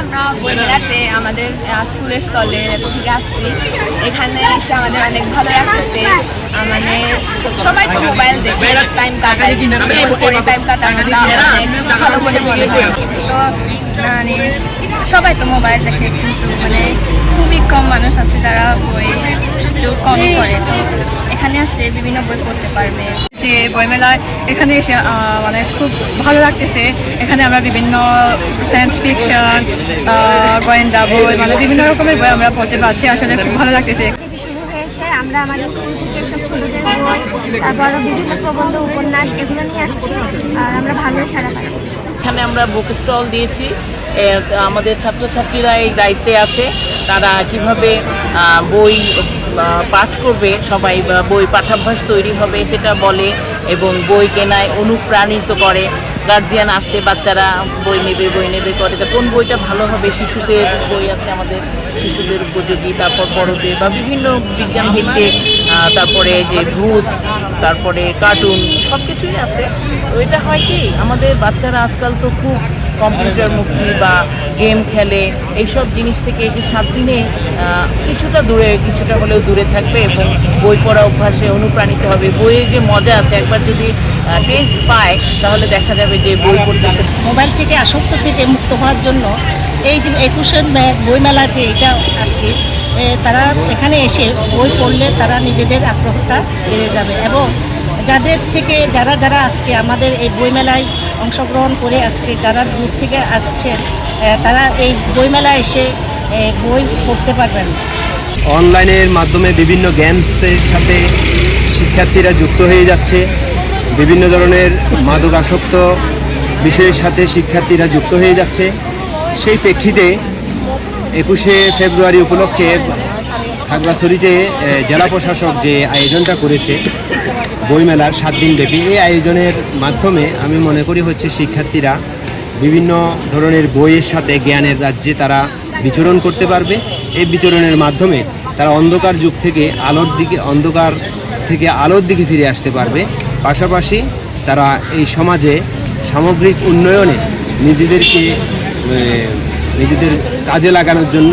আমরা বইমেলাতে আমাদের স্কুলের স্থলে থেকে আসছি। এখানে এসে আমাদের অনেক ভালো লাগতেছে। মানে সবাই তো মোবাইল দেখে টাইম কাটায়, কিন্তু করে টাইম কাটানোটা অনেক ভালো করে মনে হয়। তো মানে সবাই তো মোবাইল দেখে, কিন্তু মানে খুবই কম মানুষ আছে যারা বই একটু কমই পড়ে। তো এখানে আসলে বিভিন্ন বই পড়তে পারবে। যে বইমেলায় এখানে এসে মানে খুব ভালো লাগতেছে। এখানে আমরা বিভিন্ন সায়েন্স ফিকশন, গোয়েন্দা বই, মানে বিভিন্ন রকমের বই আমরা পড়তে পারছি। আসলে খুব ভালো লাগতেছে। শুরু হয়েছে, আমরা আমাদের স্কুল থেকে এসব ছোটদের বই, তারপর বিভিন্ন প্রবন্ধ, উপন্যাস এগুলো নিয়ে আসছি, আর আমরা ভালোই সাড়া পাচ্ছি। এখানে আমরা বুক স্টল দিয়েছি। আমাদের ছাত্রছাত্রীরা এই দায়িত্বে আছে, তারা কিভাবে বই পাঠ করবে, সবাই বই পাঠাভ্যাস তৈরি হবে সেটা বলে এবং বই কেনায় অনুপ্রাণিত করে। গার্জিয়ান আসছে, বাচ্চারা বই নেবে করে। তা কোন বইটা ভালো হবে, শিশুদের বই আছে আমাদের, শিশুদের উপযোগী, তারপর বড়দের বা বিভিন্ন বিজ্ঞান ভিত্তিক, তারপরে যে ভূত, তারপরে কার্টুন, সব কিছুই আছে। তো এটা হয় কি, আমাদের বাচ্চারা আজকাল তো খুব কম্পিউটারমুখী বা গেম খেলে, এইসব জিনিস থেকে এই যে 7 দিনে কিছুটা হলেও দূরে থাকবে এবং বই পড়া অভ্যাসে অনুপ্রাণিত হবে। বইয়ের যে মজা আছে, একবার যদি টেস্ট পায় তাহলে দেখা যাবে যে বই পড়তে। মোবাইল থেকে আসক্ত থেকে মুক্ত হওয়ার জন্য এই যে 21শে বইমেলা যে এটা আজকে, তারা এখানে এসে বই পড়লে তারা নিজেদের আগ্রহটা বেড়ে যাবে। এবং যারা আজকে আমাদের এই বইমেলায় অংশগ্রহণ করে আজকে যারা দূর থেকে আসছেন, তারা এই বইমেলায় এসে বই পড়তে পারবেন। অনলাইনের মাধ্যমে বিভিন্ন গেমসের সাথে শিক্ষার্থীরা যুক্ত হয়ে যাচ্ছে। বিভিন্ন ধরনের মাদকাসক্ত বিষয়ের সাথে শিক্ষার্থীরা যুক্ত হয়ে যাচ্ছে। সেই প্রেক্ষিতে 21শে ফেব্রুয়ারি উপলক্ষে খাগড়াছড়িতে জেলা প্রশাসক যে আয়োজনটা করেছে বইমেলার 7 দিন ব্যাপী, এই আয়োজনের মাধ্যমে আমি মনে করি হচ্ছে শিক্ষার্থীরা বিভিন্ন ধরনের বইয়ের সাথে জ্ঞানের রাজ্যে তারা বিচরণ করতে পারবে। এই বিচরণের মাধ্যমে তারা অন্ধকার আলোর দিকে ফিরে আসতে পারবে। পাশাপাশি তারা এই সমাজে সামগ্রিক উন্নয়নে নিজেদের কাজে লাগানোর জন্য